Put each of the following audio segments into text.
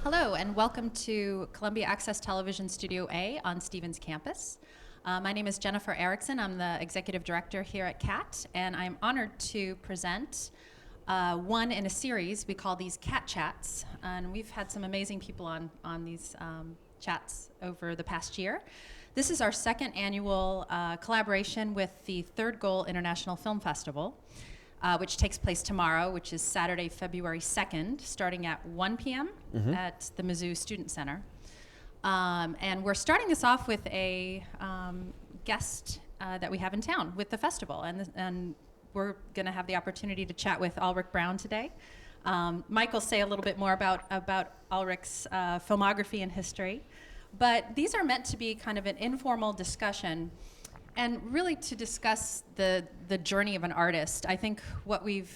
Hello, and welcome to Columbia Access Television Studio A on Stevens campus. My name is Jennifer Erickson. I'm the executive director here at CAT, and I'm honored to present one in a series. We call these CAT Chats, and we've had some amazing people on these chats over the past year. This is our second annual collaboration with the Third Goal International Film Festival, which takes place tomorrow, which is Saturday, February 2nd, starting at 1 p.m. At the Mizzou Student Center. And we're starting this off with a guest that we have in town with the festival. And we're going to have the opportunity to chat with Alrick Brown today. Mike will say a little bit more about Alrick's filmography and history. But these are meant to be kind of an informal discussion and really to discuss the journey of an artist. I think what we've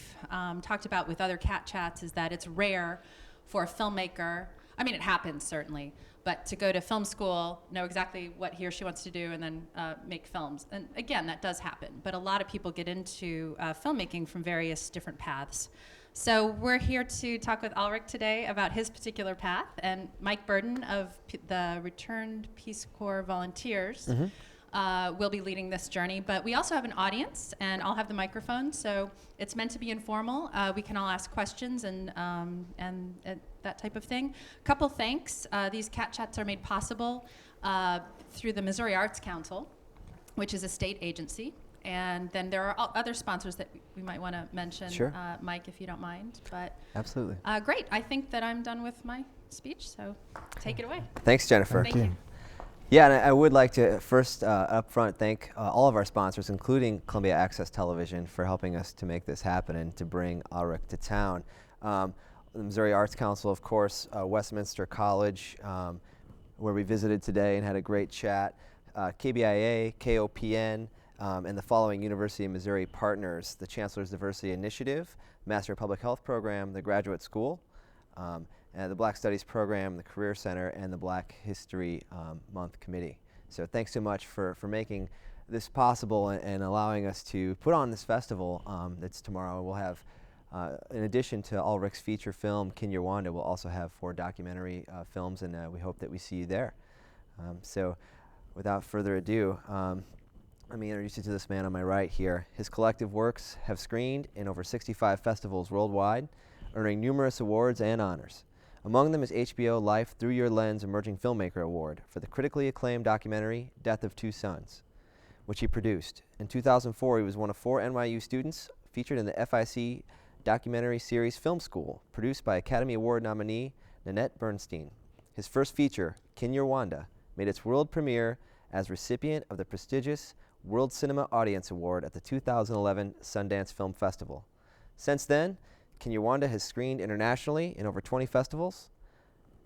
talked about with other CAT Chats is that it's rare for a filmmaker, I mean it happens certainly, but to go to film school, know exactly what he or she wants to do and then make films. And again, that does happen, but a lot of people get into filmmaking from various different paths. So we're here to talk with Alrick today about his particular path, and Mike Burden of the Returned Peace Corps Volunteers will be leading this journey. But we also have an audience, and I'll have the microphone, so it's meant to be informal. We can all ask questions and that type of thing. Couple thanks. These CAT Chats are made possible through the Missouri Arts Council, which is a state agency. And then there are other sponsors that we might want to mention, Sure. Mike, if you don't mind. But Absolutely. Great. I think that I'm done with my speech, so take it away. Thanks, Jennifer. Thank you. Yeah, and I would like to first up front thank all of our sponsors, including Columbia Access Television, for helping us to make this happen and to bring Alrick to town. The Missouri Arts Council, of course, Westminster College, where we visited today and had a great chat, KBIA, KOPN, and the following University of Missouri partners: the Chancellor's Diversity Initiative, Master of Public Health Program, the Graduate School, the Black Studies Program, the Career Center, and the Black History Month Committee. So thanks so much for making this possible and allowing us to put on this festival that's tomorrow. We'll have, in addition to Alrick's feature film, Rwanda, we'll also have 4 documentary films, and we hope that we see you there. So without further ado, let me introduce you to this man on my right here. His collective works have screened in over 65 festivals worldwide, earning numerous awards and honors. Among them is HBO Life Through Your Lens Emerging Filmmaker Award for the critically acclaimed documentary Death of Two Sons, which he produced. In 2004, he was one of 4 NYU students featured in the FIC documentary series Film School, produced by Academy Award nominee Nanette Bernstein. His first feature, Rwanda, made its world premiere as recipient of the prestigious World Cinema Audience Award at the 2011 Sundance Film Festival. Since then, Rwanda has screened internationally in over 20 festivals,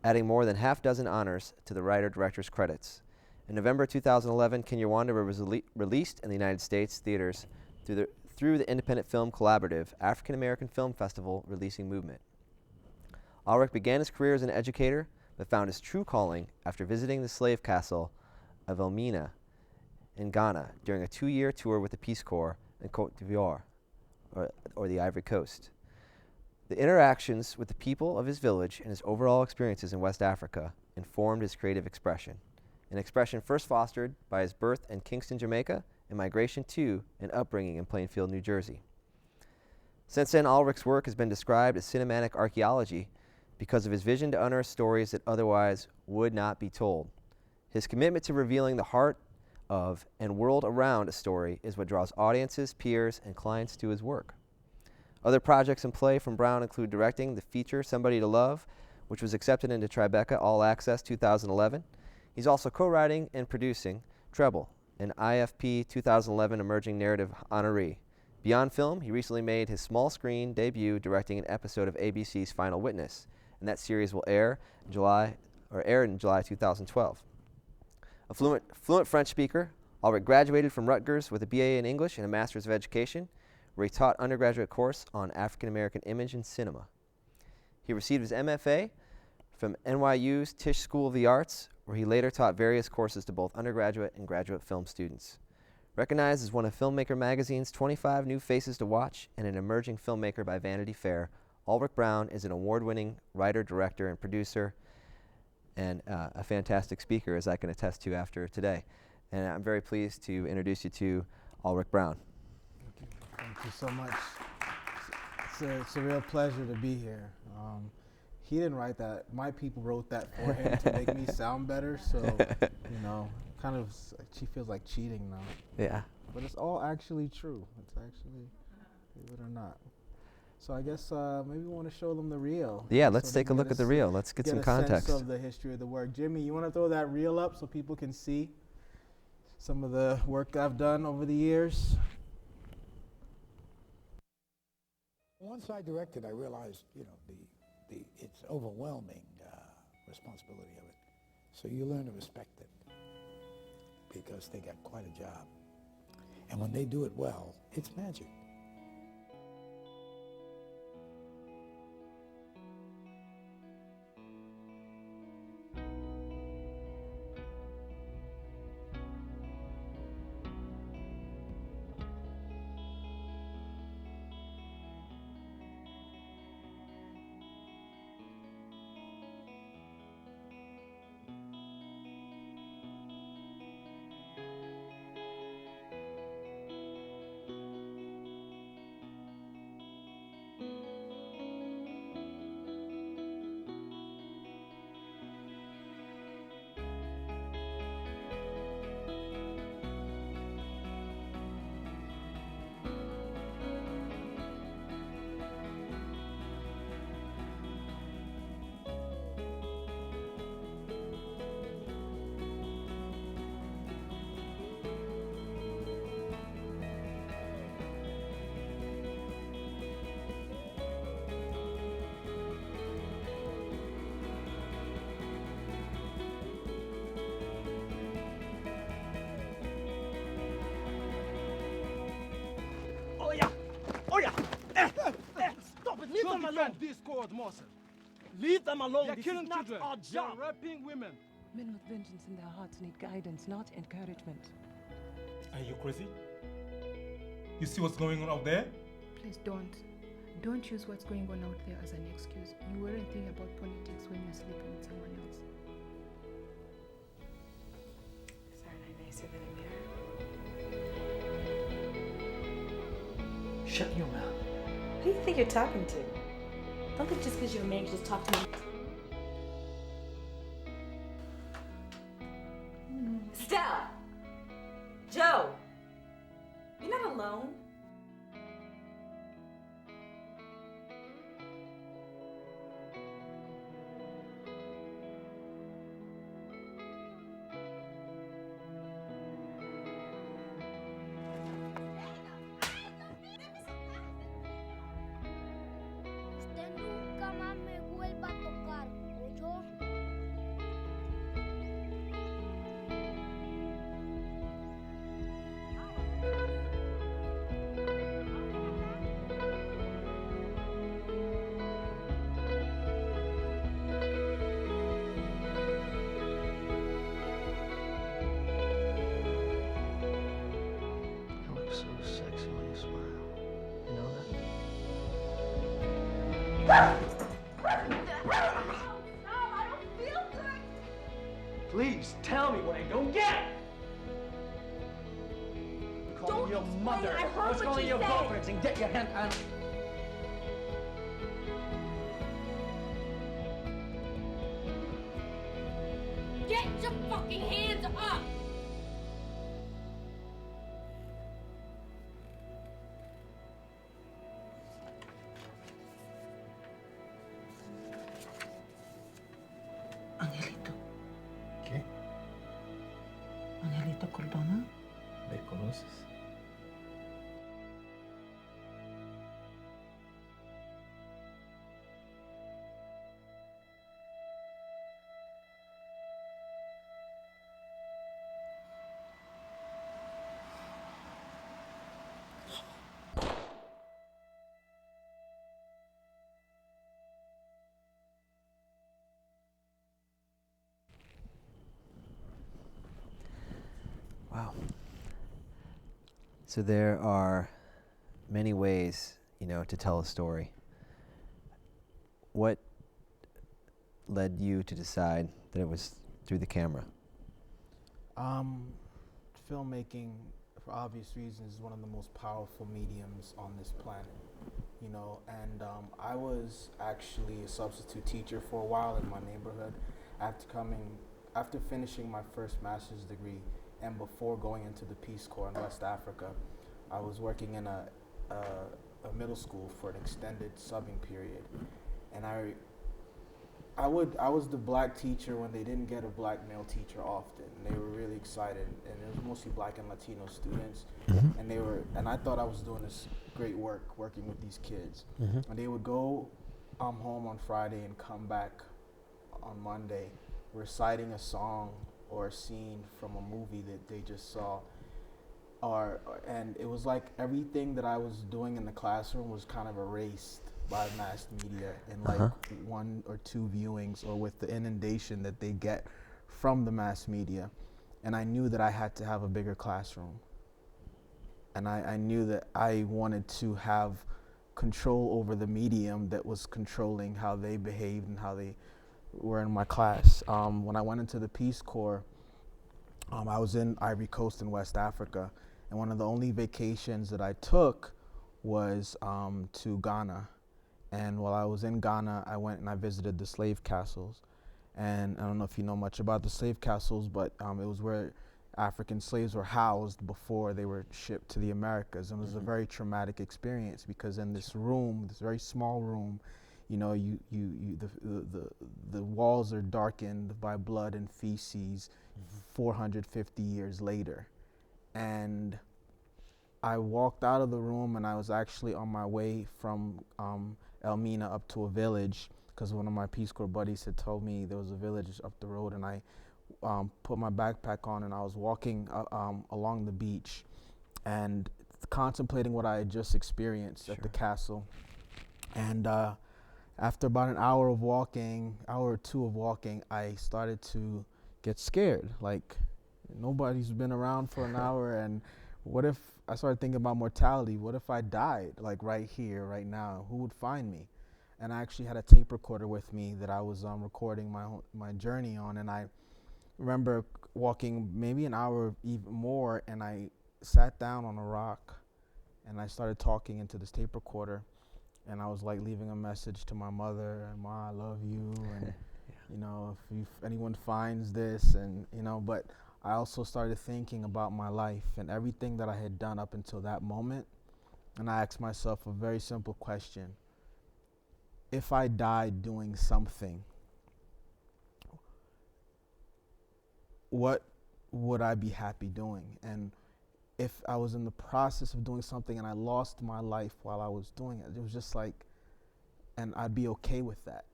adding more than half dozen honors to the writer-director's credits. In November 2011, Rwanda was released in the United States theaters through the independent film collaborative African American Film Festival Releasing Movement. Alrick began his career as an educator, but found his true calling after visiting the slave castle of Elmina in Ghana during a 2-year tour with the Peace Corps in Cote d'Ivoire, or the Ivory Coast. The interactions with the people of his village and his overall experiences in West Africa informed his creative expression, an expression first fostered by his birth in Kingston, Jamaica, and migration to and upbringing in Plainfield, New Jersey. Since then, Alrick's work has been described as cinematic archaeology because of his vision to unearth stories that otherwise would not be told. His commitment to revealing the heart of and world around a story is what draws audiences, peers, and clients to his work. Other projects in play from Brown include directing the feature Somebody to Love, which was accepted into Tribeca All Access 2011. He's also co-writing and producing Treble, an IFP 2011 Emerging Narrative honoree. Beyond film, he recently made his small screen debut directing an episode of ABC's Final Witness, and that series will air in July 2012. A fluent French speaker, Alrick graduated from Rutgers with a BA in English and a Master's of Education, where he taught undergraduate course on African American image and cinema. He received his MFA from NYU's Tisch School of the Arts, where he later taught various courses to both undergraduate and graduate film students. Recognized as one of Filmmaker magazine's 25 New Faces to Watch and an emerging filmmaker by Vanity Fair, Alrick Brown is an award-winning writer, director, and producer. and a fantastic speaker, as I can attest to after today. And I'm very pleased to introduce you to Alrick Brown. Thank you so much. It's a real pleasure to be here. He didn't write that. My people wrote that for him to make me sound better. So, you know, kind of, she feels like cheating now. Yeah. But it's all actually true. It's actually, believe it or not. So I guess maybe we want to show them the reel. Yeah, let's so take a look at the reel. Let's get some context. Sense of the history of the work. Jimmy, you want to throw that reel up so people can see some of the work I've done over the years? Once I directed, I realized, you know, it's overwhelming responsibility of it. So you learn to respect it because they got quite a job. And when they do it well, it's magic. Stop it! Leave them alone! This court, Marcel. Leave them alone! They're killing children. Our job. They're raping women. Men with vengeance in their hearts need guidance, not encouragement. Are you crazy? You see what's going on out there? Please don't. Don't use what's going on out there as an excuse. You weren't thinking about politics when you're sleeping with someone else. Aren't I nicer than a mirror? Shut your mouth. Who do you think you're talking to? Don't think just because you're a man, you just talk to me. Stella! Joe! You're not alone. Nunca más me vuelva a tocar, ¿oyó? You look so sexy when you smile. You know that? Please tell me what I don't get. Call your mother. Let's call your girlfriends and get your hand on. Get your fucking hands up! Angelito. ¿Qué? Angelito Cordona. ¿Me conoces? Wow. So there are many ways, you know, to tell a story. What led you to decide that it was through the camera? Filmmaking, for obvious reasons, is one of the most powerful mediums on this planet. You know, and I was actually a substitute teacher for a while in my neighborhood after finishing my first master's degree and before going into the Peace Corps in West Africa. I was working in a middle school for an extended subbing period, and I was the black teacher when they didn't get a black male teacher often. They were really excited, and it was mostly black and Latino students, and I thought I was doing this great work working with these kids. And they would go home on Friday and come back on Monday reciting a song or a scene from a movie that they just saw. And it was like everything that I was doing in the classroom was kind of erased by mass media in like 1 or 2 viewings, or with the inundation that they get from the mass media. And I knew that I had to have a bigger classroom. And I knew that I wanted to have control over the medium that was controlling how they behaved and how they were in my class. When I went into the Peace Corps, I was in Ivory Coast in West Africa, and one of the only vacations that I took was to Ghana. And while I was in Ghana, I went and I visited the slave castles. And I don't know if you know much about the slave castles, but it was where African slaves were housed before they were shipped to the Americas. And it was a very traumatic experience, because in this room, this very small room, you know, the walls are darkened by blood and feces 450 years later. And I walked out of the room, and I was actually on my way from Elmina up to a village, because one of my Peace Corps buddies had told me there was a village up the road, and I put my backpack on, and I was walking along the beach and contemplating what I had just experienced at the castle. And after about an hour or two of walking, I started to get scared. Like, nobody's been around for an hour, and what if I started thinking about mortality? What if I died, like right here, right now? Who would find me? And I actually had a tape recorder with me that I was recording my journey on, and I remember walking maybe an hour, even more, and I sat down on a rock, and I started talking into this tape recorder, and I was like leaving a message to my mother, and Ma, I love you, and you know, if anyone finds this, and you know, but I also started thinking about my life and everything that I had done up until that moment, and I asked myself a very simple question. If I died doing something, what would I be happy doing? And if I was in the process of doing something and I lost my life while I was doing it, it was just like, and I'd be okay with that.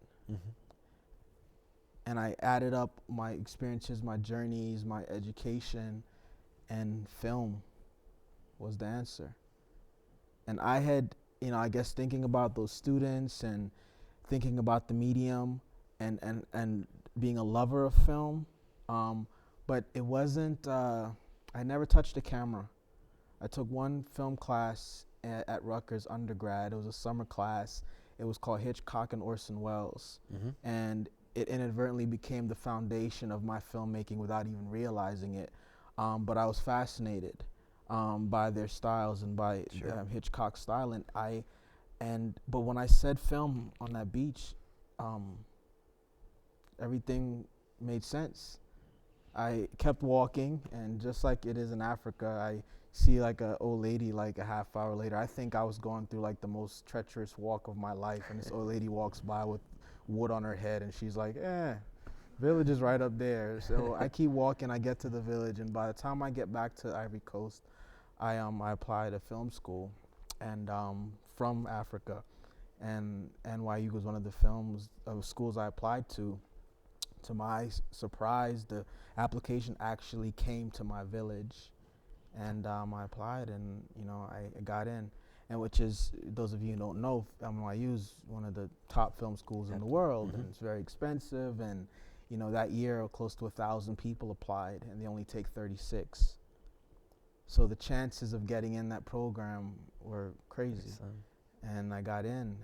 And I added up my experiences, my journeys, my education, and film was the answer. And I had, you know, I guess thinking about those students and thinking about the medium and being a lover of film, but it wasn't, I never touched a camera. I took one film class at Rutgers undergrad. It was a summer class. It was called Hitchcock and Orson Welles. And it inadvertently became the foundation of my filmmaking without even realizing it. But I was fascinated by their styles and by Hitchcock's style. But when I said film on that beach, everything made sense. I kept walking, and just like it is in Africa, I see like an old lady like a half hour later. I think I was going through like the most treacherous walk of my life, and this old lady walks by with wood on her head, and she's like, village is right up there. So I keep walking, I get to the village, and by the time I get back to Ivory Coast, I applied to film school, and from Africa, and NYU was one of the schools I applied to. To my surprise, the application actually came to my village, and I applied, and you know, I got in. And which is, those of you who don't know, NYU is one of the top film schools in the world, and it's very expensive. And you know, that year, close to 1,000 people applied, and they only take 36. So the chances of getting in that program were crazy. And I got in,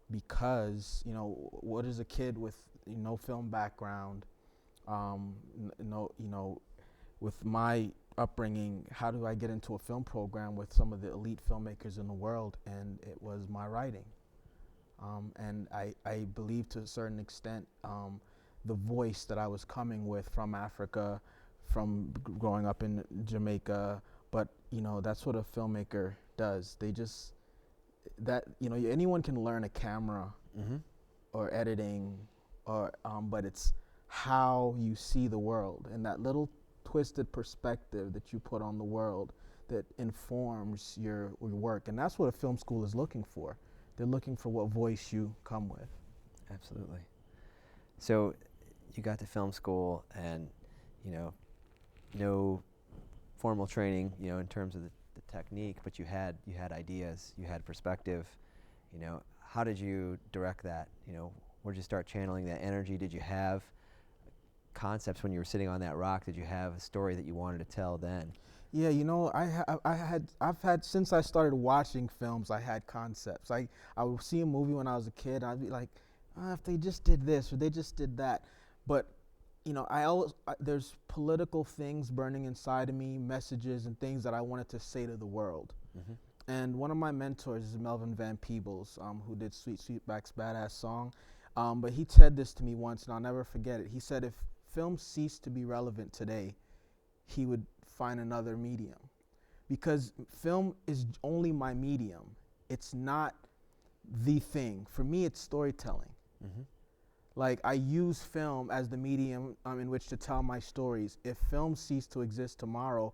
because, you know, what is a kid with no film background. With my upbringing, how do I get into a film program with some of the elite filmmakers in the world? And it was my writing. And I believe to a certain extent the voice that I was coming with from Africa, from growing up in Jamaica, but that's what a filmmaker does. They just, anyone can learn a camera or editing, or but it's how you see the world and that little twisted perspective that you put on the world that informs your work. And that's what a film school is looking for. They're looking for what voice you come with. Absolutely. So you got to film school and, no formal training, in terms of the technique, but you had ideas, you had perspective. How did you direct that? Where did you start channeling that energy? Did you have concepts when you were sitting on that rock? Did you have a story that you wanted to tell then? Yeah, I've had since I started watching films, I had concepts. I would see a movie when I was a kid, I'd be like, if they just did this or they just did that. But there's political things burning inside of me, messages and things that I wanted to say to the world. And one of my mentors is Melvin Van Peebles, who did Sweetback's Badass Song. But he said this to me once, and I'll never forget it. He said, if film ceased to be relevant today, he would find another medium, because film is only my medium. It's not the thing. For me, it's storytelling. Like, I use film as the medium in which to tell my stories. If film ceased to exist tomorrow,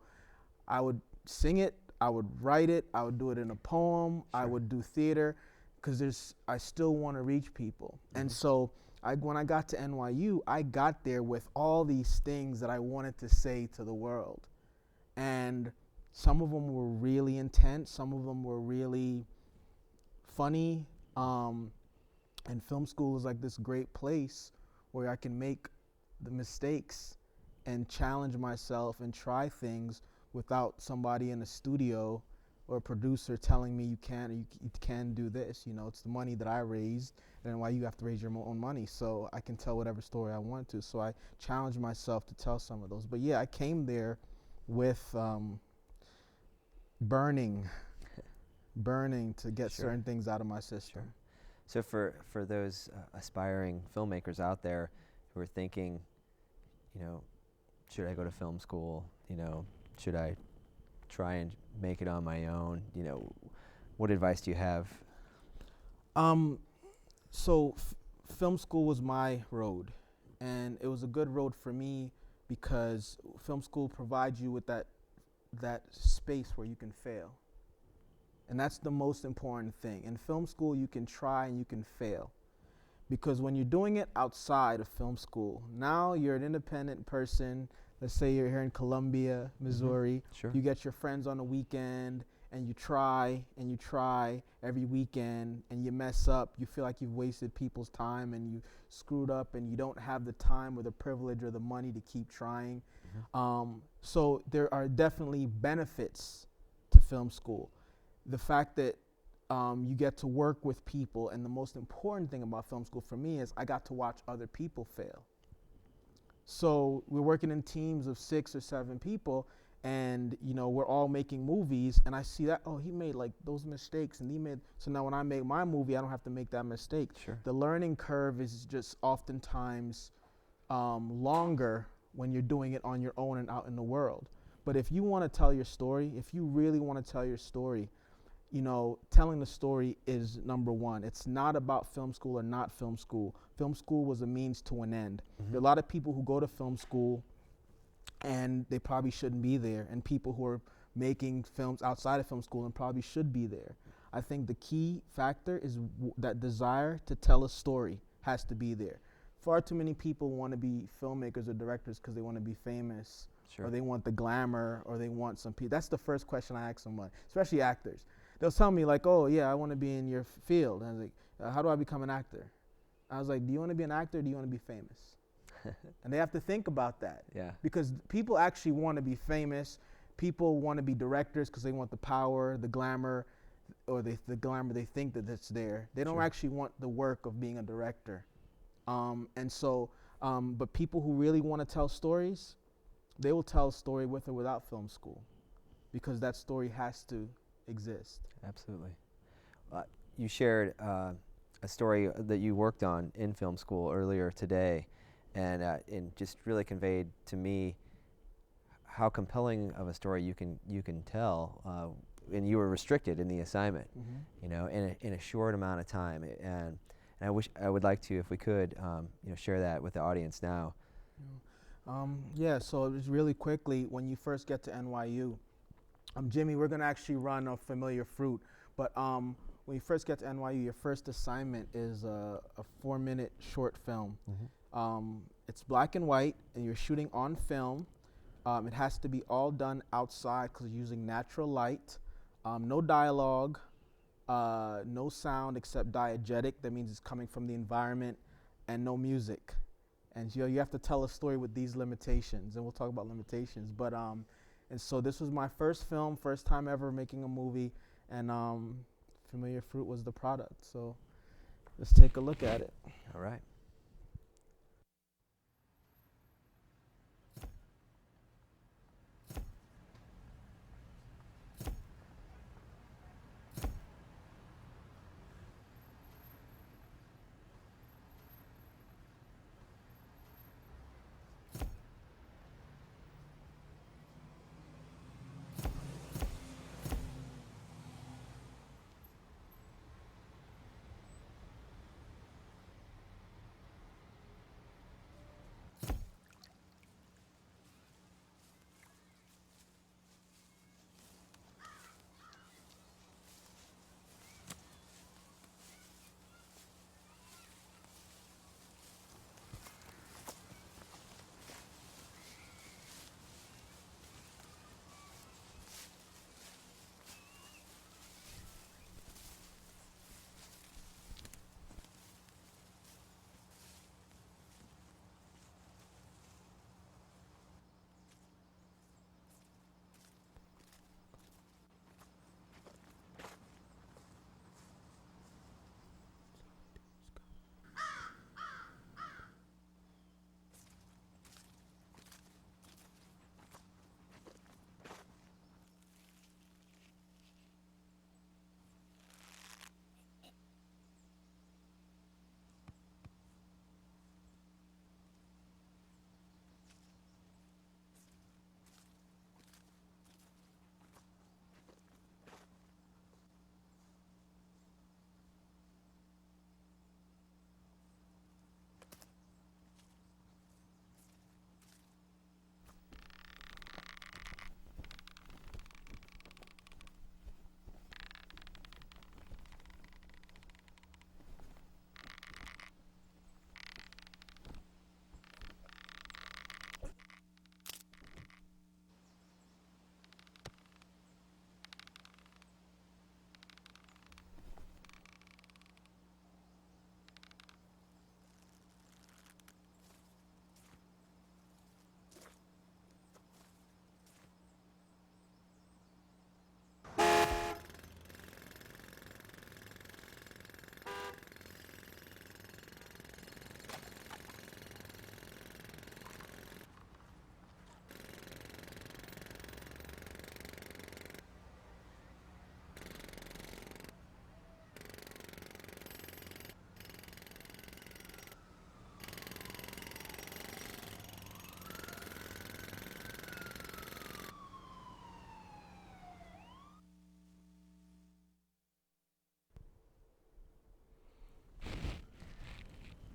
I would sing it, I would write it, I would do it in a poem, I would do theater, because I still want to reach people. And so when I got to NYU, I got there with all these things that I wanted to say to the world. And some of them were really intense, some of them were really funny. And film school is like this great place where I can make the mistakes and challenge myself and try things without somebody in a studio or a producer telling me you can do this. It's the money that I raised, and why you have to raise your own money, so I can tell whatever story I want to. So I challenge myself to tell some of those. But yeah, I came there with burning to get certain things out of my system. So for those aspiring filmmakers out there who are thinking, should I go to film school? Should I try and make it on my own? What advice do you have? So film school was my road, and it was a good road for me because film school provides you with that space where you can fail. And that's the most important thing. In film school, you can try and you can fail. Because when you're doing it outside of film school, now you're an independent person. Let's say you're here in Columbia, Missouri. You get your friends on the weekend, and you try every weekend, and you mess up. You feel like you've wasted people's time, and you screwed up, and you don't have the time or the privilege or the money to keep trying. So there are definitely benefits to film school. The fact that you get to work with people, and the most important thing about film school for me is I got to watch other people fail. So we're working in teams of 6 or 7 people, and we're all making movies, and I see that, he made like those mistakes, and so now when I make my movie, I don't have to make that mistake. The learning curve is just oftentimes longer when you're doing it on your own and out in the world. But if you want to tell your story, if you really want to tell your story, telling the story is number one. It's not about film school or not film school. Film school was a means to an end. There are a lot of people who go to film school and they probably shouldn't be there, and people who are making films outside of film school and probably should be there. I think the key factor is that desire to tell a story has to be there. Far too many people want to be filmmakers or directors because they want to be famous, or they want the glamour, or they want some people. That's the first question I ask someone, especially actors. They'll tell me like, oh yeah, I want to be in your field. And I was like, how do I become an actor? I was like, do you want to be an actor or do you want to be famous? And they have to think about that. Because people actually want to be famous. People want to be directors because they want the power, the glamour, or the glamour they think that it's there. They don't actually want the work of being a director. But people who really want to tell stories, they will tell a story with or without film school, because that story has to exist. Absolutely. You shared a story that you worked on in film school earlier today, and just really conveyed to me how compelling of a story you can tell, and you were restricted in the assignment, you know, in a short amount of time, and I would like to, if we could, you know, share that with the audience now. Yeah. So just really quickly, when you first get to NYU, Jimmy, we're gonna actually run a Familiar Fruit, but when you first get to NYU, your first assignment is a 4-minute short film. It's black and white, and you're shooting on film. It has to be all done outside because you're using natural light, no dialogue, no sound except diegetic. That means it's coming from the environment, and no music. And you have to tell a story with these limitations, and we'll talk about limitations. But and so this was my first film, first time ever making a movie, and Familiar Fruit was the product. So let's take a look at it. All right.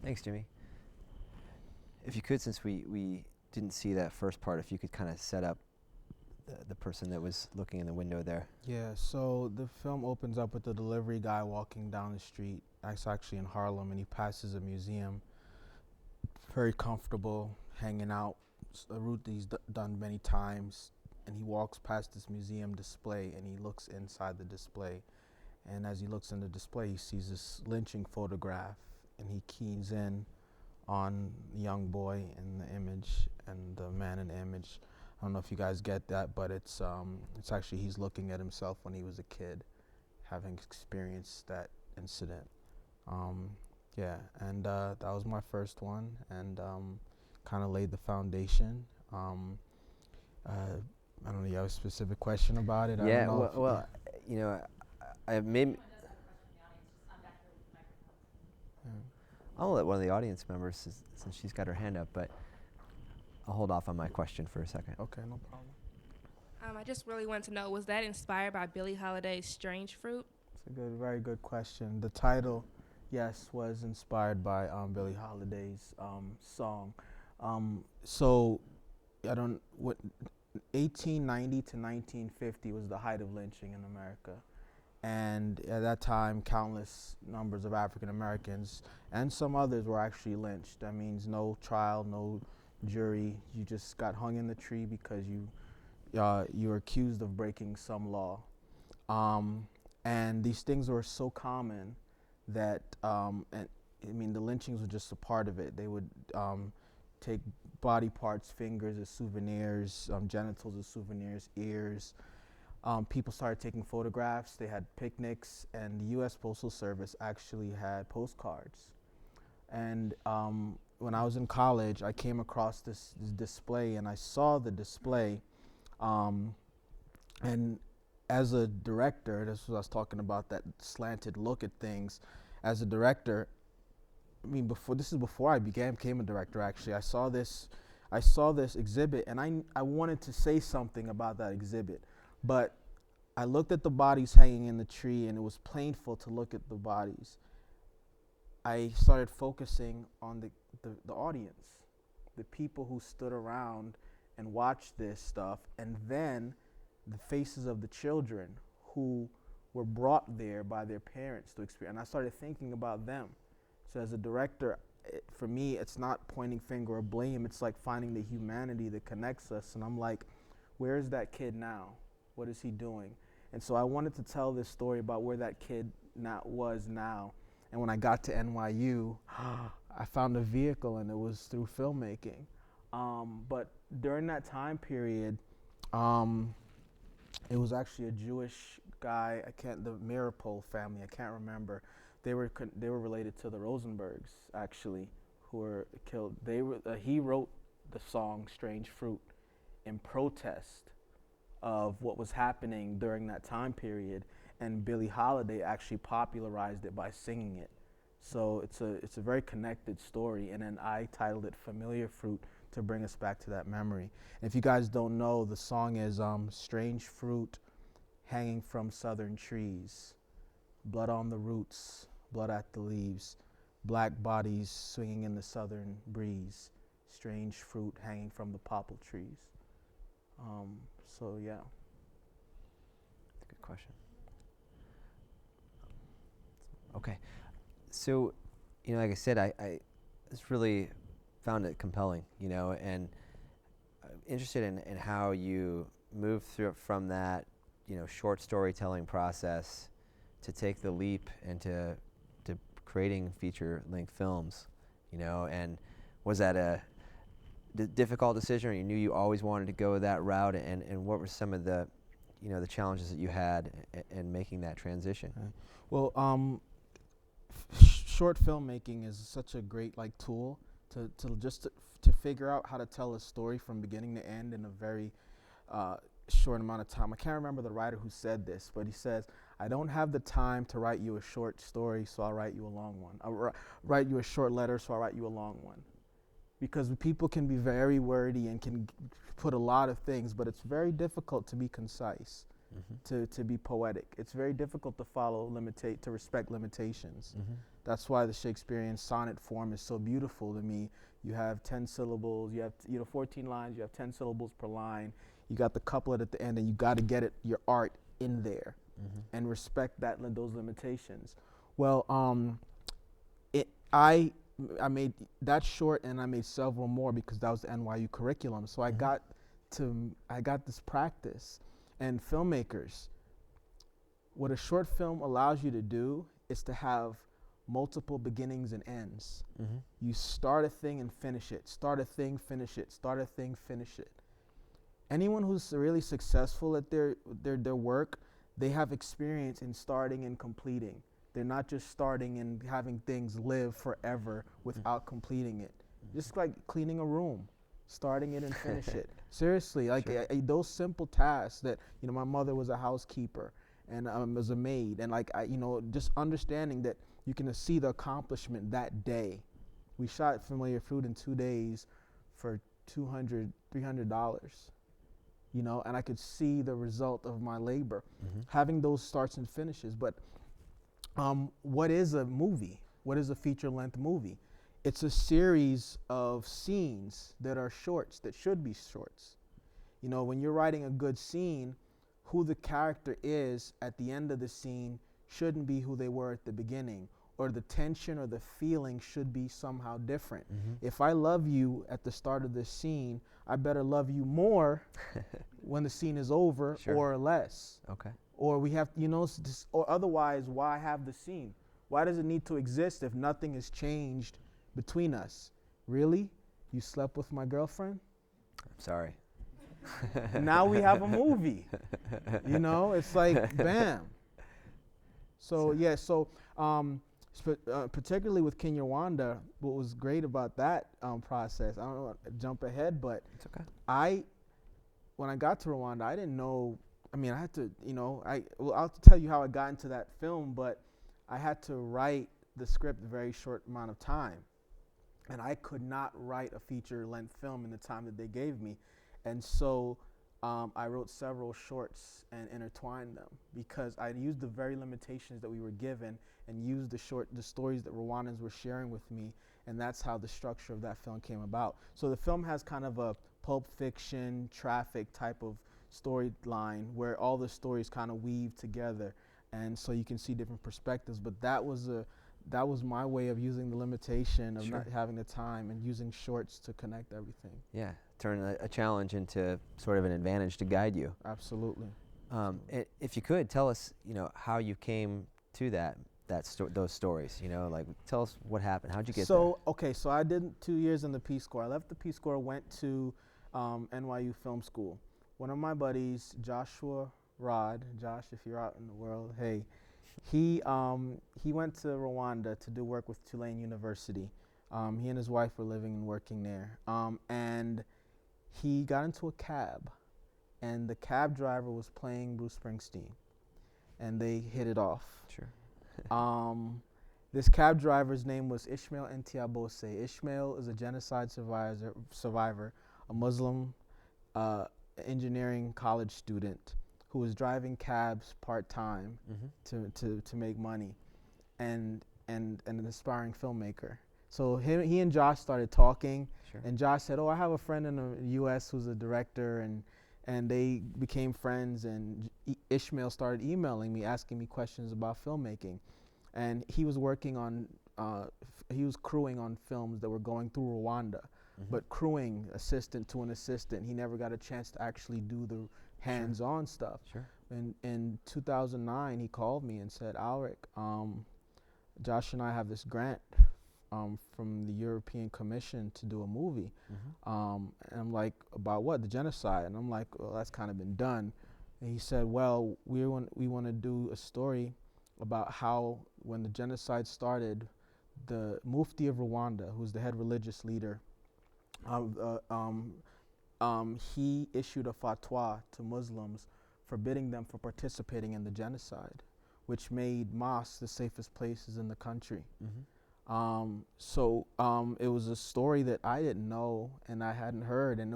Thanks, Jimmy. If you could, since we didn't see that first part, if you could kind of set up the person that was looking in the window there. Yeah, so the film opens up with the delivery guy walking down the street. It's actually in Harlem, and he passes a museum. Very comfortable, hanging out, a route that he's done many times. And he walks past this museum display, and he looks inside the display. And as he looks in the display, he sees this lynching photograph, and he keys in on the young boy in the image and the man in the image. I don't know if you guys get that, but it's actually he's looking at himself when he was a kid, having experienced that incident. Yeah, and that was my first one, and kind of laid the foundation. I don't know, you have a specific question about it? I Yeah, don't know well, you know, I maybe I'll let one of the audience members, since she's got her hand up, but I'll hold off on my question for a second. Okay, no problem. I just really want to know, was that inspired by Billie Holiday's Strange Fruit? It's a very good question. The title, yes, was inspired by Billie Holiday's song. So, 1890 to 1950 was the height of lynching in America. And at that time, countless numbers of African Americans and some others were actually lynched. That means no trial, no jury. You just got hung in the tree because you were accused of breaking some law. And these things were so common that, the lynchings were just a part of it. They would take body parts, fingers as souvenirs, genitals as souvenirs, ears. People started taking photographs. They had picnics, and the U.S. Postal Service actually had postcards. And when I was in college, I came across this display, and I saw the display. And as a director, this was what I was talking about, that slanted look at things. As a director, before I became a director, actually, I saw this exhibit, and I wanted to say something about that exhibit. But I looked at the bodies hanging in the tree, and it was painful to look at the bodies. I started focusing on the audience, the people who stood around and watched this stuff, and then the faces of the children who were brought there by their parents to experience. And I started thinking about them. So as a director, for me, it's not pointing finger or blame. It's like finding the humanity that connects us. And I'm like, where is that kid now? What is he doing? And so I wanted to tell this story about where that kid was now. And when I got to NYU, I found a vehicle, and it was through filmmaking. But during that time period, it was actually a Jewish guy. The Maripol family. I can't remember. They were related to the Rosenbergs, actually, who were killed. He wrote the song "Strange Fruit" in protest of what was happening during that time period, and Billie Holiday actually popularized it by singing it. So it's a very connected story, and then I titled it "Familiar Fruit" to bring us back to that memory. And if you guys don't know, the song is strange fruit hanging from southern trees, blood on the roots, blood at the leaves, black bodies swinging in the southern breeze, strange fruit hanging from the popple trees. So yeah. Good question. Okay, so like I said, I just really found it compelling, and interested in how you moved through from that, short storytelling process to take the leap into creating feature-length films, and was that a difficult decision, or you knew you always wanted to go that route, and what were some of the, the challenges that you had in making that transition? Well, short filmmaking is such a great tool to figure out how to tell a story from beginning to end in a very short amount of time. I can't remember the writer who said this, but he says, "I don't have the time to write you a short story, so I'll write you a long one. I'll write you a short letter, so I'll write you a long one." Because people can be very wordy and can put a lot of things, but it's very difficult to be concise, to be poetic. It's very difficult to to respect limitations. That's why the Shakespearean sonnet form is so beautiful to me. You have 10 syllables, you have 14 lines, you have 10 syllables per line. You got the couplet at the end, and you got to get your art in there and respect those limitations. Well, I made that short, and I made several more because that was the NYU curriculum. So I got this practice. And filmmakers, what a short film allows you to do is to have multiple beginnings and ends. You start a thing and finish it. Start a thing, finish it. Start a thing, finish it. Anyone who's really successful at their work, they have experience in starting and completing. They're not just starting and having things live forever without completing it. Just like cleaning a room, starting it and finish it. Seriously, like those simple tasks that, you know, my mother was a housekeeper and was a maid, and like you know, just understanding that you can see the accomplishment that day. We shot Familiar Fruit in 2 days for $200, $300. You know, and I could see the result of my labor, having those starts and finishes. But what is a movie? What is a feature-length movie? It's a series of scenes that are shorts, that should be shorts. You know, when you're writing a good scene, who the character is at the end of the scene shouldn't be who they were at the beginning, or the tension or the feeling should be somehow different. If I love you at the start of this scene, I better love you more when the scene is over, or less. Okay. Or we have, you know, or otherwise, why have the scene? Why does it need to exist if nothing has changed between us? Really? You slept with my girlfriend? I'm sorry. Now we have a movie. You know, it's like, bam. So, yeah, so particularly with Rwanda, what was great about that process, I don't want to jump ahead, but it's okay. When I got to Rwanda, I didn't know, I mean, I had to, you know, I'll tell you how I got into that film, but I had to write the script a very short amount of time. And I could not write a feature-length film in the time that they gave me. And so I wrote several shorts and intertwined them, because I used the very limitations that we were given and used the stories that Rwandans were sharing with me, and that's how the structure of that film came about. So the film has kind of a Pulp Fiction, Traffic type of storyline where all the stories kind of weave together, and so you can see different perspectives. But that was my way of using the limitation of not having the time and using shorts to connect everything. Yeah, turn a challenge into sort of an advantage to guide you. Absolutely. If you could tell us, you know, how you came to those stories. You know, like tell us what happened. How'd you get there? Okay, so I did 2 years in the Peace Corps. I left the Peace Corps, went to NYU Film School. One of my buddies, Joshua Rod, Josh, if you're out in the world, hey, he went to Rwanda to do work with Tulane University. He and his wife were living and working there, and he got into a cab, and the cab driver was playing Bruce Springsteen, and they hit it off. Sure. This cab driver's name was Ishmael Ntiabose. Ishmael is a genocide survivor, a Muslim engineering college student who was driving cabs part-time to make money, and an aspiring filmmaker. So he and Josh started talking, and Josh said, "Oh, I have a friend in the U.S. who's a director," and they became friends, and Ishmael started emailing me, asking me questions about filmmaking. And he was working on, he was crewing on films that were going through Rwanda, but crewing assistant to an assistant. He never got a chance to actually do the hands-on stuff. And in 2009, he called me and said, "Alrick, Josh and I have this grant from the European Commission to do a movie." And I'm like, "About what? The genocide?" And I'm like, "Well, that's kind of been done." And he said, "Well, we want to do a story about how when the genocide started, the Mufti of Rwanda, who's the head religious leader, he issued a fatwa to Muslims forbidding them from participating in the genocide, which made mosques the safest places in the country." It was a story that I didn't know and I hadn't heard, and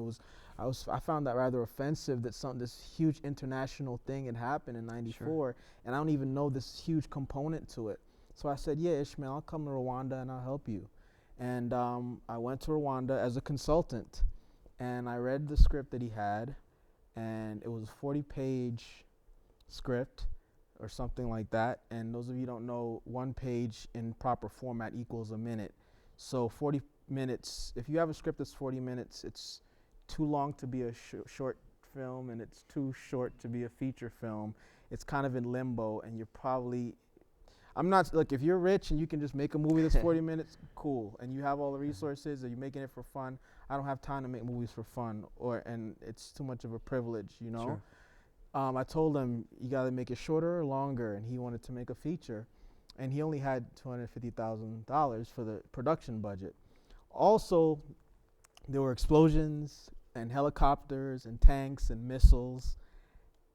I found that rather offensive that this huge international thing had happened in '94, and I don't even know this huge component to it. So I said, "Yeah, Ishmael, I'll come to Rwanda and I'll help you." And I went to Rwanda as a consultant, and I read the script that he had, and it was a 40-page script or something like that. And those of you who don't know, 1 page in proper format equals a minute. So 40 minutes, if you have a script that's 40 minutes, it's too long to be a short film, and it's too short to be a feature film. It's kind of in limbo, and you're probably, look, if you're rich and you can just make a movie that's 40 minutes, cool, and you have all the resources, or you're making it for fun. I don't have time to make movies for fun, and it's too much of a privilege, you know? I told him, "You gotta make it shorter or longer," and he wanted to make a feature. and he only had $250,000 for the production budget. Also, there were explosions and helicopters and tanks and missiles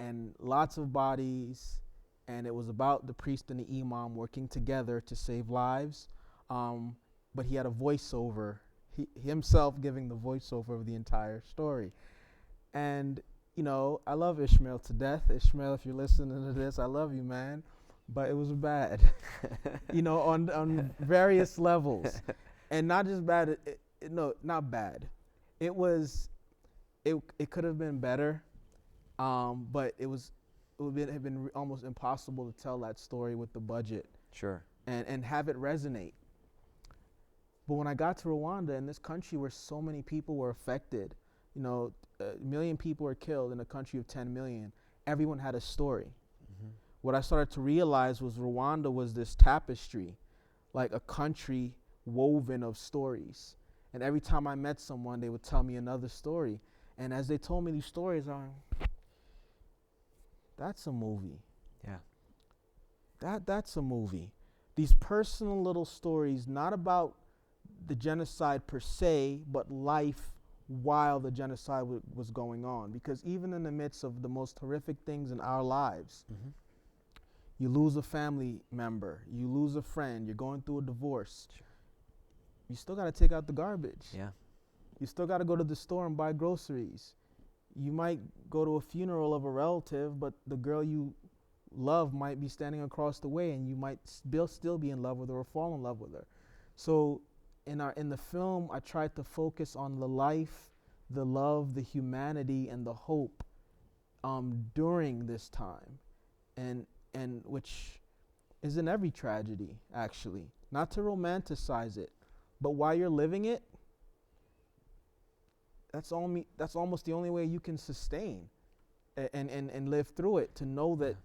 and lots of bodies, and it was about the priest and the imam working together to save lives. But he had a voiceover, himself giving the voiceover of the entire story. And, you know, I love Ishmael to death. Ishmael, if you're listening to this, I love you, man. But it was bad, you know, on various levels. And not just bad, no, not bad. It could have been better, but it would have been almost impossible to tell that story with the budget. Sure. And have it resonate. But when I got to Rwanda, in this country where so many people were affected, you know, 1 million people were killed in a country of 10 million, everyone had a story. Mm-hmm. What I started to realize was Rwanda was this tapestry, like a country woven of stories. And every time I met someone, they would tell me another story. And as they told me these stories, that's a movie. Yeah. That's a movie. These personal little stories, not about the genocide per se, but life while the genocide was going on. Because even in the midst of the most horrific things in our lives, mm-hmm. you lose a family member, you lose a friend, you're going through a divorce. Sure. You still got to take out the garbage. Yeah. You still got to go to the store and buy groceries. You might go to a funeral of a relative, but the girl you love might be standing across the way, and you might still be in love with her or fall in love with her. So in the film, I tried to focus on the life, the love, the humanity, and the hope during this time, and which is in every tragedy, actually. Not to romanticize it, but while you're living it, that's almost the only way you can sustain and live through it, to know that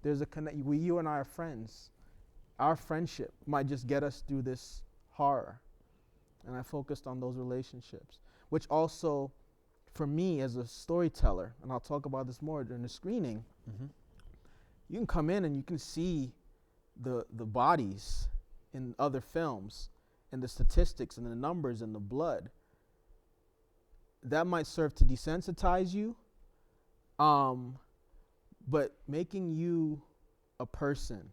there's a connect. You and I are friends. Our friendship might just get us through this horror. And I focused on those relationships, which also, for me as a storyteller, and I'll talk about this more during the screening, mm-hmm. you can come in and you can see the bodies in other films and the statistics and the numbers and the blood. That might serve to desensitize you, but making you a person,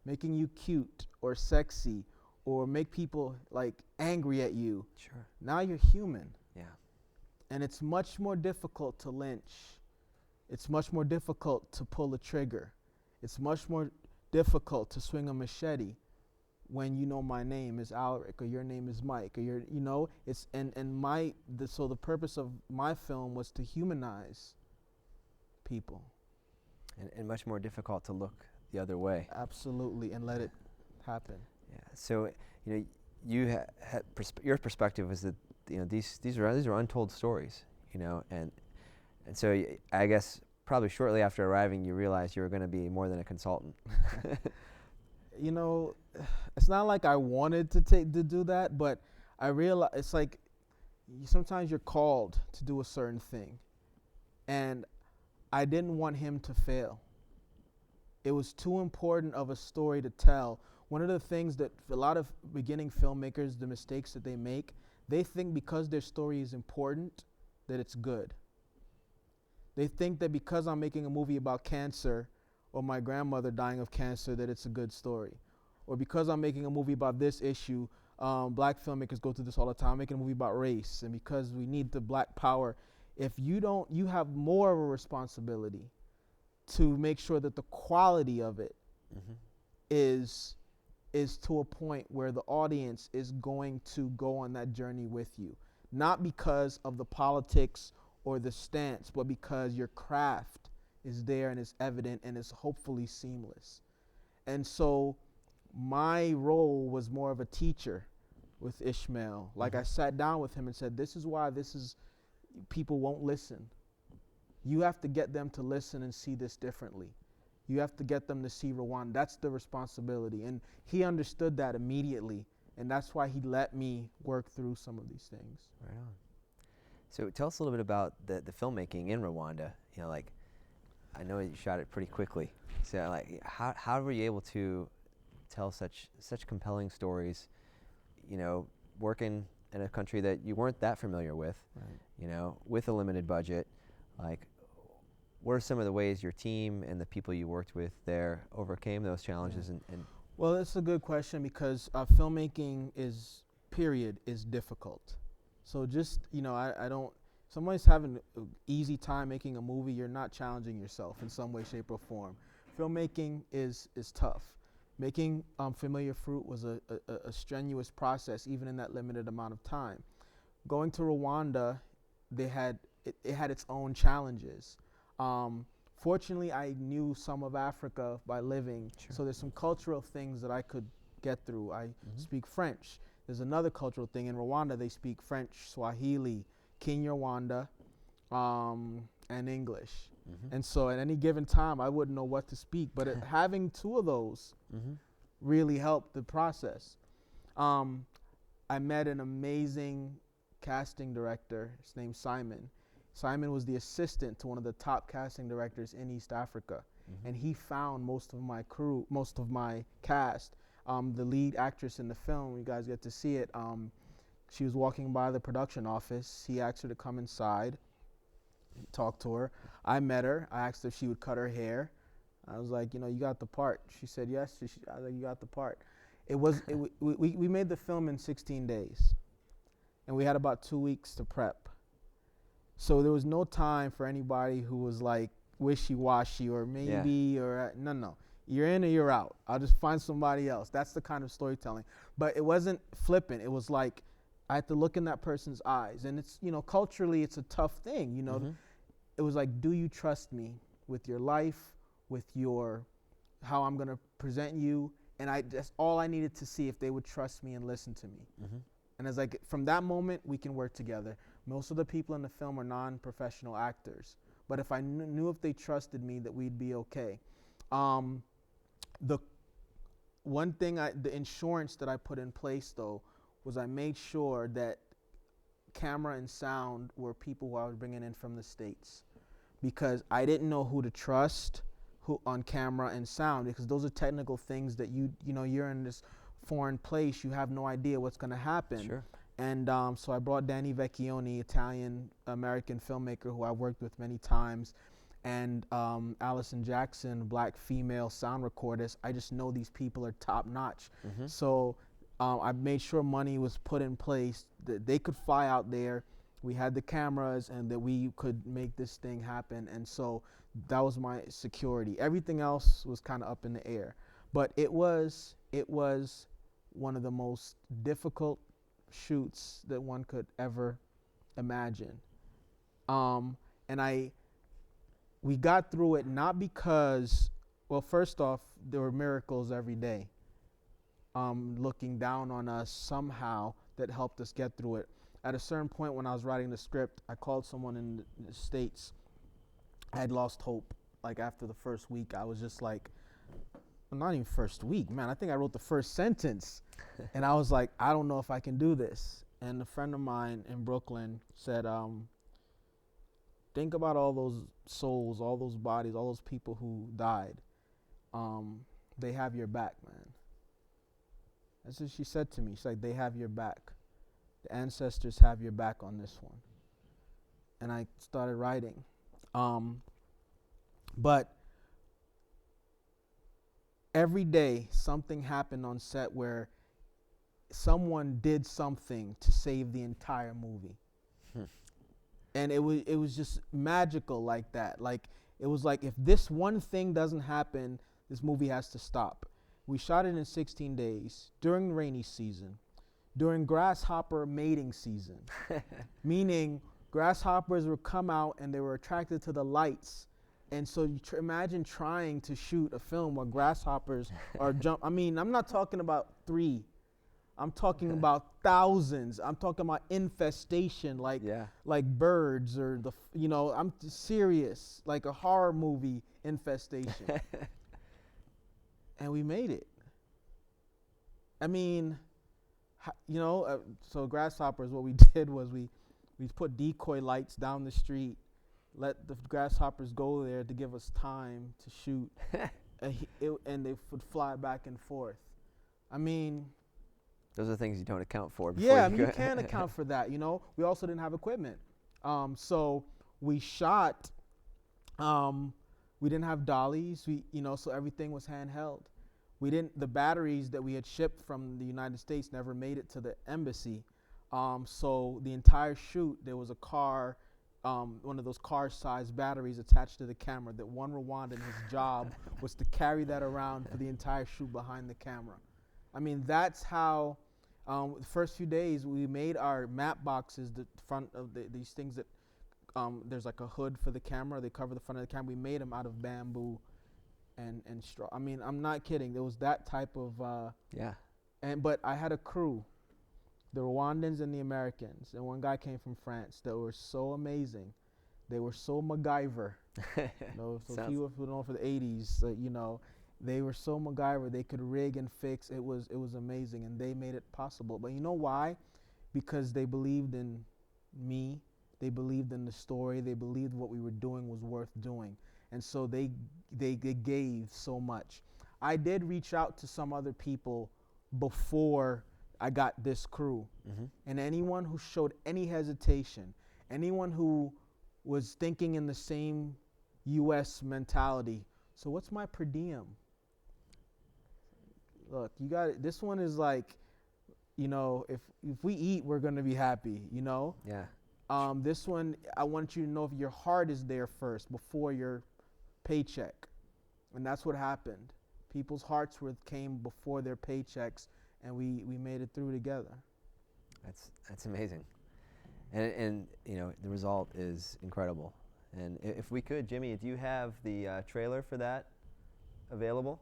making you cute or sexy, or make people like angry at you. Sure. Now you're human. Yeah. And it's much more difficult to lynch. It's much more difficult to pull a trigger. It's much more difficult to swing a machete when you know my name is Alrick or your name is Mike, or it's so the purpose of my film was to humanize people. And much more difficult to look the other way. Absolutely, and let it happen. Yeah. So, your perspective was that these are untold stories, and so I guess probably shortly after arriving, you realized you were going to be more than a consultant. It's not like I wanted to do that, but I realized it's like sometimes you're called to do a certain thing, and I didn't want him to fail. It was too important of a story to tell. One of the things that a lot of beginning filmmakers, the mistakes that they make, they think because their story is important, that it's good. They think that because I'm making a movie about cancer or my grandmother dying of cancer, that it's a good story. Or because I'm making a movie about this issue, black filmmakers go through this all the time, making a movie about race, and because we need the black power. If you don't, you have more of a responsibility to make sure that the quality of it mm-hmm. is to a point where the audience is going to go on that journey with you. Not because of the politics or the stance, but because your craft is there and is evident and is hopefully seamless. And so my role was more of a teacher with Ishmael. Like mm-hmm. I sat down with him and said, this is why people won't listen. You have to get them to listen and see this differently. You have to get them to see Rwanda. That's the responsibility. And he understood that immediately. And that's why he let me work through some of these things. Right on. So tell us a little bit about the filmmaking in Rwanda. I know you shot it pretty quickly. So how were you able to tell such compelling stories, you know, working in a country that you weren't that familiar with, Right. you know, with a limited budget. Like, what are some of the ways your team and the people you worked with there overcame those challenges? And Well, that's a good question because filmmaking is difficult. So just, you know, I don't, somebody's having an easy time making a movie, you're not challenging yourself in some way, shape, or form. Filmmaking is tough. Making Familiar Fruit was a strenuous process, even in that limited amount of time. Going to Rwanda, it had its own challenges. Fortunately, I knew some of Africa by living, so there's some cultural things that I could get through. I speak French. There's another cultural thing. In Rwanda, they speak French, Swahili, Kinyarwanda, and English. And so at any given time, I wouldn't know what to speak. But having two of those really helped the process. I met an amazing casting director. His name's Simon. Simon was the assistant to one of the top casting directors in East Africa. And he found most of my crew, most of my cast. The lead actress in the film, you guys get to see it, she was walking by the production office. He asked her to come inside, talk to her. I met her. I asked if she would cut her hair. I was like, you know, you got the part. She said yes. I was like, you got the part. We made the film in 16 days. And we had about 2 weeks to prep. So there was no time for anybody who was like wishy-washy or maybe or no. You're in or you're out. I'll just find somebody else. That's the kind of storytelling. But it wasn't flippant. It was like I had to look in that person's eyes. And it's, you know, culturally it's a tough thing, you know. It was like, do you trust me with your life, with your how I'm going to present you? And that's all I needed to see, if they would trust me and listen to me. And it's like, from that moment, we can work together. Most of the people in the film are non-professional actors. But if I knew if they trusted me, that we'd be okay. The one thing, the insurance that I put in place, though, was I made sure that camera and sound were people who I was bringing in from the States. Because I didn't know who to trust who on camera and sound, because those are technical things that you know, you're in this foreign place, you have no idea what's going to happen. Sure. And so I brought Danny Vecchione, Italian-American filmmaker who I've worked with many times, and Allison Jackson, black female sound recordist. I just know these people are top-notch. So I made sure money was put in place that they could fly out there. We had the cameras, and that we could make this thing happen. And so that was my security. Everything else was kind of up in the air. But it was one of the most difficult shoots that one could ever imagine. And we got through it not because, well, first off, there were miracles every day looking down on us somehow that helped us get through it. At a certain point when I was writing the script, I called someone in the States. I had lost hope. Like, after the first week, I was just like, well, not even first week, man. I think I wrote the first sentence. And I was like, I don't know if I can do this. And a friend of mine in Brooklyn said, think about all those souls, all those bodies, all those people who died. They have your back, man. That's what she said to me. She's like, they have your back. The ancestors have your back on this one. And I started writing. But every day something happened on set where someone did something to save the entire movie. And it was just magical like that. Like, it was like, if this one thing doesn't happen, this movie has to stop. We shot it in 16 days during rainy season, during grasshopper mating season, meaning grasshoppers would come out and they were attracted to the lights. And so you imagine trying to shoot a film where grasshoppers are I mean, I'm not talking about 3. I'm talking about thousands. I'm talking about infestation, like birds or I'm serious, like a horror movie infestation. And we made it. I mean, so grasshoppers, what we did was we put decoy lights down the street, let the grasshoppers go there to give us time to shoot, and they would fly back and forth. I mean, those are things you don't account for. Before yeah, I you mean, you can account for that, you know. We also didn't have equipment. So we shot, we didn't have dollies, so everything was handheld. The batteries that we had shipped from the United States never made it to the embassy. So the entire shoot, there was a car, one of those car-sized batteries attached to the camera that one Rwandan, his job was to carry that around for the entire shoot behind the camera. I mean, that's how, the first few days we made our map boxes, the front of these things that, there's like a hood for the camera, they cover the front of the camera. We made them out of bamboo and straw. I mean, I'm not kidding. There was that type of, but I had a crew, the Rwandans and the Americans, and one guy came from France that were so amazing. They were so MacGyver. So people who know for the 80s, they were so MacGyver. They could rig and fix. It was amazing, and they made it possible. But you know why? Because they believed in me. They believed in the story. They believed what we were doing was worth doing. And so they gave so much. I did reach out to some other people before I got this crew. And anyone who showed any hesitation, anyone who was thinking in the same U.S. mentality, so what's my per diem? Look, you got it. This one is like, if we eat, we're going to be happy, Yeah. This one, I want you to know if your heart is there first before your paycheck. And that's what happened. People's hearts came before their paychecks, and we made it through together. That's amazing. And the result is incredible. And if we could, Jimmy, do you have the trailer for that available?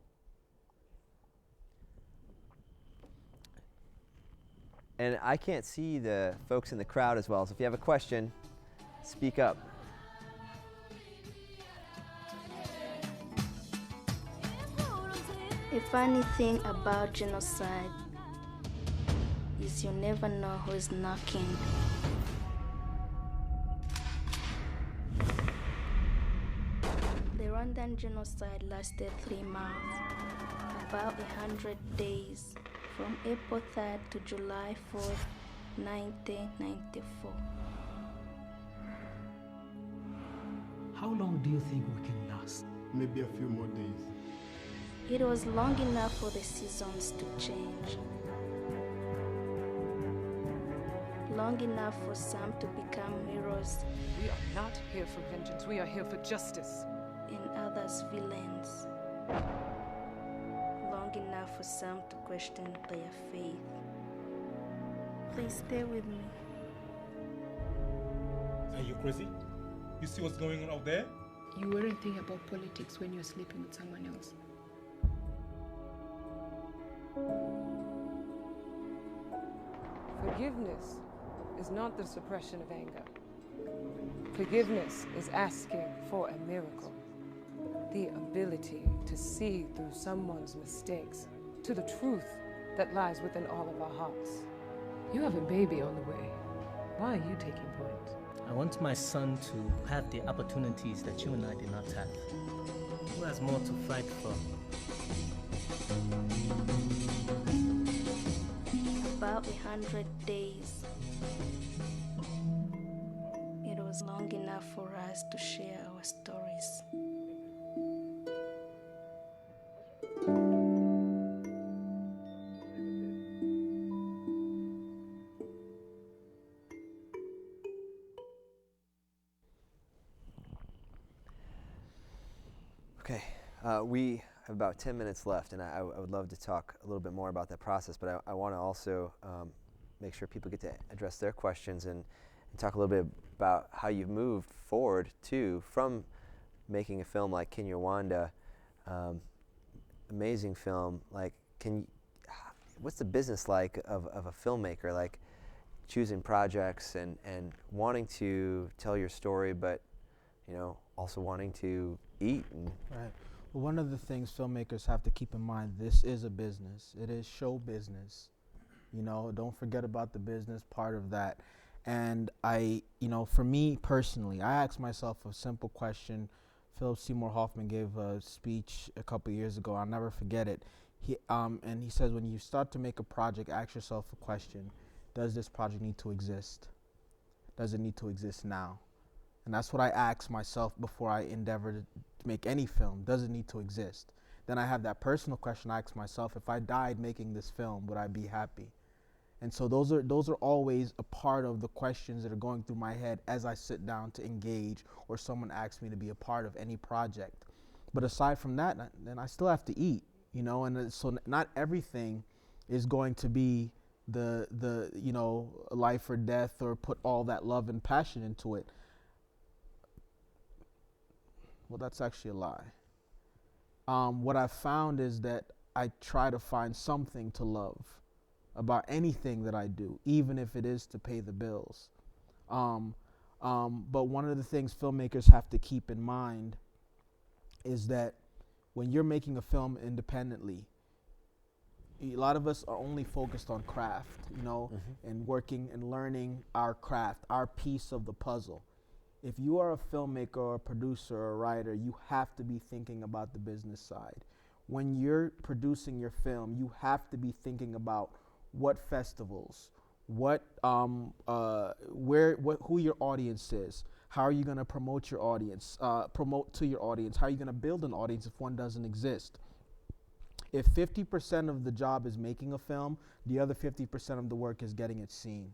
And I can't see the folks in the crowd as well, so if you have a question, speak up. A funny thing about genocide is you never know who's knocking. The Rwandan genocide lasted 3 months, about 100 days, from April 3rd to July 4th, 1994. How long do you think we can last? Maybe a few more days. It was long enough for the seasons to change. Long enough for some to become heroes. We are not here for vengeance, we are here for justice. And others villains. Long enough for some to question their faith. Please stay with me. Are you crazy? You see what's going on out there? You weren't thinking about politics when you're sleeping with someone else. Forgiveness is not the suppression of anger. Forgiveness is asking for a miracle. The ability to see through someone's mistakes to the truth that lies within all of our hearts. You have a baby on the way. Why are you taking point? I want my son to have the opportunities that you and I did not have. Who has more to fight for? About 100 days. It was long enough for us to share our stories. Okay, we have about 10 minutes left, and I would love to talk a little bit more about that process, but I want to also make sure people get to address their questions and talk a little bit about how you've moved forward, too, from making a film like Kinyarwanda, amazing film. Like, what's the business like of a filmmaker, like choosing projects and wanting to tell your story, but also wanting to eat? Right. Well, one of the things filmmakers have to keep in mind, this is a business. It is show business. Don't forget about the business part of that. And for me personally, I asked myself a simple question. Philip Seymour Hoffman gave a speech a couple years ago. I'll never forget it. And he says, when you start to make a project, ask yourself a question: does this project need to exist? Does it need to exist now? And that's what I ask myself before I endeavor to make any film. Does it need to exist? Then I have that personal question I ask myself: if I died making this film, would I be happy? And so those are always a part of the questions that are going through my head as I sit down to engage, or someone asks me to be a part of any project. But aside from that, then I still have to eat, you know, and so not everything is going to be the you know, life or death, or put all that love and passion into it. Well, that's actually a lie. What I've found is that I try to find something to love about anything that I do, even if it is to pay the bills. But one of the things filmmakers have to keep in mind is that when you're making a film independently, a lot of us are only focused on craft, you know, and working and learning our craft, our piece of the puzzle. If you are a filmmaker or a producer or a writer, you have to be thinking about the business side. When you're producing your film, you have to be thinking about what festivals, who your audience is, how are you going to promote your audience, promote to your audience, how are you going to build an audience if one doesn't exist. If 50% of the job is making a film, the other 50% of the work is getting it seen.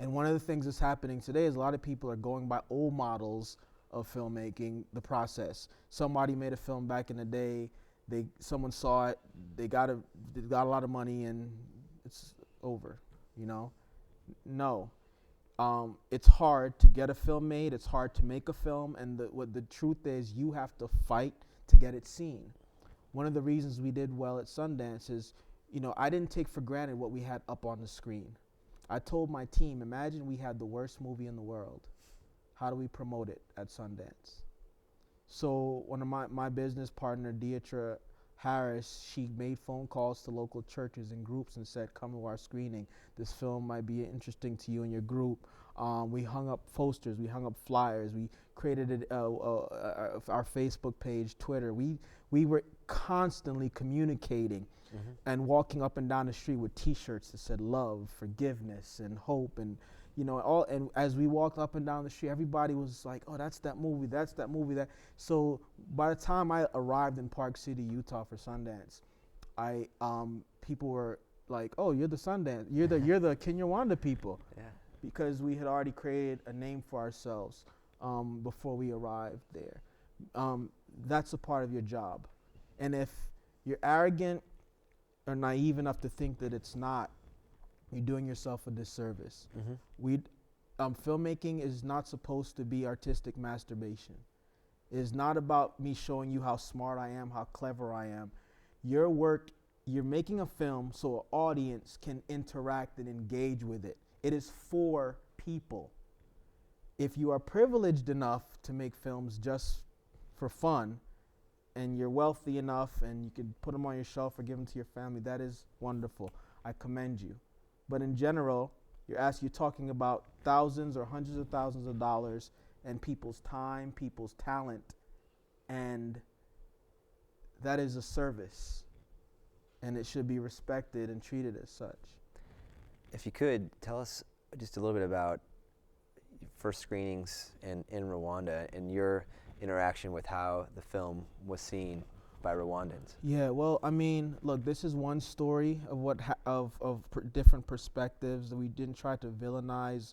And one of the things that's happening today is a lot of people are going by old models of filmmaking, the process. Somebody made a film back in the day, someone saw it, they got a lot of money, and it's over, you know? No. It's hard to get a film made, it's hard to make a film, and what the truth is, you have to fight to get it seen. One of the reasons we did well at Sundance is, you know, I didn't take for granted what we had up on the screen. I told my team, imagine we had the worst movie in the world. How do we promote it at Sundance? So one of my business partner, Deidre Harris, she made phone calls to local churches and groups and said, come to our screening. This film might be interesting to you and your group. We hung up posters, we hung up flyers, we created our Facebook page, Twitter. We were constantly communicating and walking up and down the street with T-shirts that said love, forgiveness, and hope, and you know, and as we walked up and down the street, everybody was like, oh, that's that movie. So by the time I arrived in Park City, Utah for Sundance, people were like, oh, you're the Sundance, you're the Rwanda people. Yeah. Because we had already created a name for ourselves before we arrived there. That's a part of your job. And if you're arrogant or naive enough to think that it's not, you're doing yourself a disservice. Filmmaking is not supposed to be artistic masturbation. It is not about me showing you how smart I am, how clever I am. Your work, you're making a film so an audience can interact and engage with it. It is for people. If you are privileged enough to make films just for fun, and you're wealthy enough and you can put them on your shelf or give them to your family, that is wonderful. I commend you. But in general, you're talking about thousands or hundreds of thousands of dollars and people's time, people's talent, and that is a service, and it should be respected and treated as such. If you could, tell us just a little bit about first screenings in Rwanda and your interaction with how the film was seen by Rwandans. Yeah, well, I mean, look, this is one story of different perspectives that we didn't try to villainize,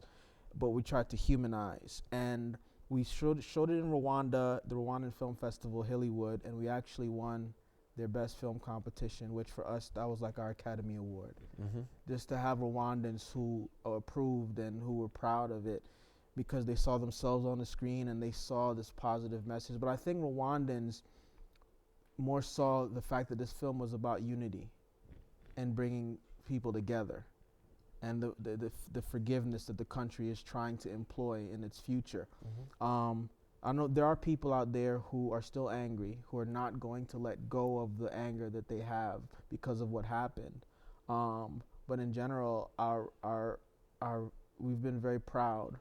but we tried to humanize. And we showed it in Rwanda, the Rwandan Film Festival, Hillywood, and we actually won their best film competition, which for us, that was like our Academy Award. Just to have Rwandans who approved and who were proud of it, because they saw themselves on the screen and they saw this positive message. But I think Rwandans more saw the fact that this film was about unity and bringing people together, and the forgiveness that the country is trying to employ in its future. I know there are people out there who are still angry, who are not going to let go of the anger that they have because of what happened. But in general, we've been very proud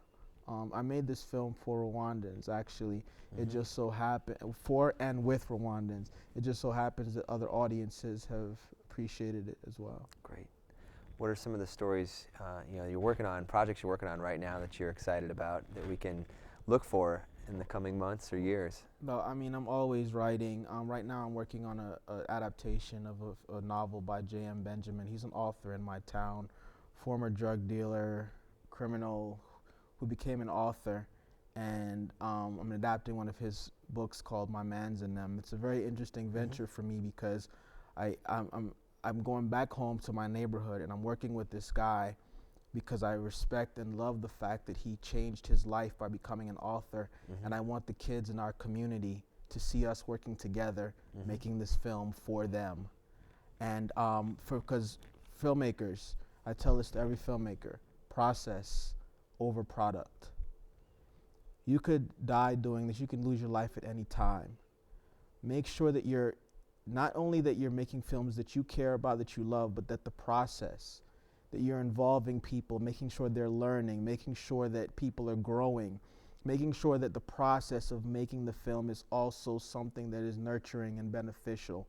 I made this film for Rwandans, actually. It just so happened, for and with Rwandans. It just so happens that other audiences have appreciated it as well. Great. What are some of the stories you're working on, projects you're working on right now that you're excited about that we can look for in the coming months or years? No, I mean, I'm always writing. Right now I'm working on an adaptation of a novel by J.M. Benjamin. He's an author in my town, former drug dealer, criminal, who became an author. And I'm adapting one of his books called My Man's in Them. It's a very interesting venture for me because I'm going back home to my neighborhood, and I'm working with this guy because I respect and love the fact that he changed his life by becoming an author, and I want the kids in our community to see us working together, making this film for them. And because filmmakers, I tell this to every filmmaker, process over product. You could die doing this, you can lose your life at any time. Make sure that you're, not only that you're making films that you care about, that you love, but that the process, that you're involving people, making sure they're learning, making sure that people are growing, making sure that the process of making the film is also something that is nurturing and beneficial.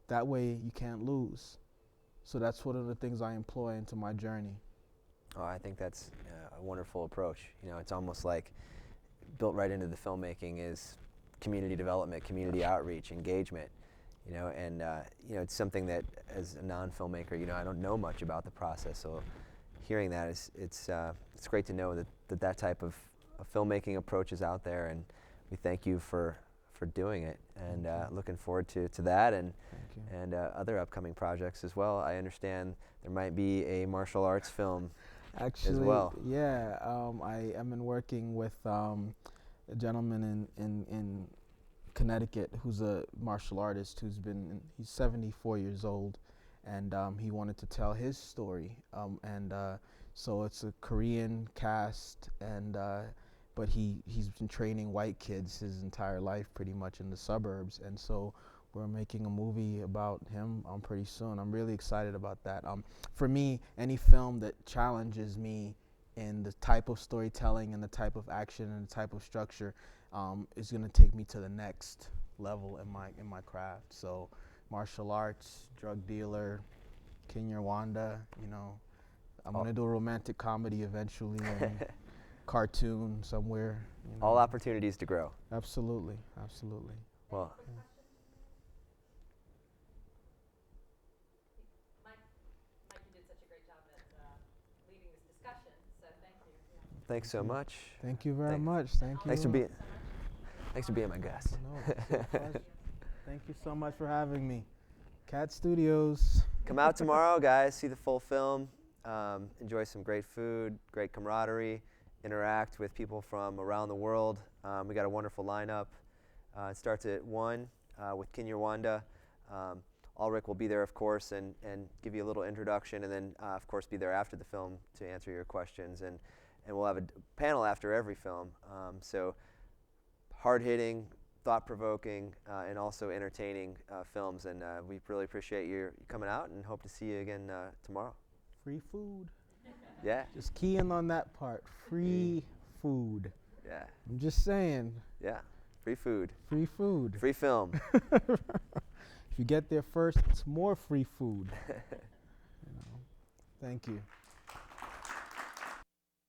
That way you can't lose. So that's one of the things I employ into my journey. Oh, I think that's a wonderful approach. It's almost like built right into the filmmaking is community development, community outreach, engagement. It's something that as a non-filmmaker, I don't know much about the process. So hearing that it's great to know that type of filmmaking approach is out there, and we thank you for doing it, and looking forward to that and other upcoming projects as well. I understand there might be a martial arts film actually as well. Yeah, I am working with a gentleman in Connecticut who's a martial artist he's 74 years old, and he wanted to tell his story, so it's a Korean cast, and but he's been training white kids his entire life pretty much in the suburbs, and so we're making a movie about him pretty soon. I'm really excited about that. For me, any film that challenges me in the type of storytelling and the type of action and the type of structure is going to take me to the next level in my craft. So martial arts, drug dealer, Rwanda, I'm going to do a romantic comedy eventually, and cartoon somewhere. All opportunities to grow. Absolutely, absolutely. Well, Mike, you did such a great job at leading this discussion, so thank you. Yeah. Thanks so much. Thank you very much. Thank you. Thanks for being my guest. No, it's a pleasure. Thank you so much for having me. Cat Studios. Come out tomorrow, guys. See the full film. Enjoy some great food, great camaraderie. Interact with people from around the world. We got a wonderful lineup. It starts at 1 with Kinyarwanda. Alrick will be there, of course, and give you a little introduction, and then, of course, be there after the film to answer your questions. And we'll have a panel after every film. So hard-hitting, thought-provoking, and also entertaining films. And we really appreciate you coming out, and hope to see you again tomorrow. Free food. Yeah. Just key in on that part. Free food. Yeah. I'm just saying. Yeah. Free food. Free food. Free film. If you get there first, it's more free food. Thank you.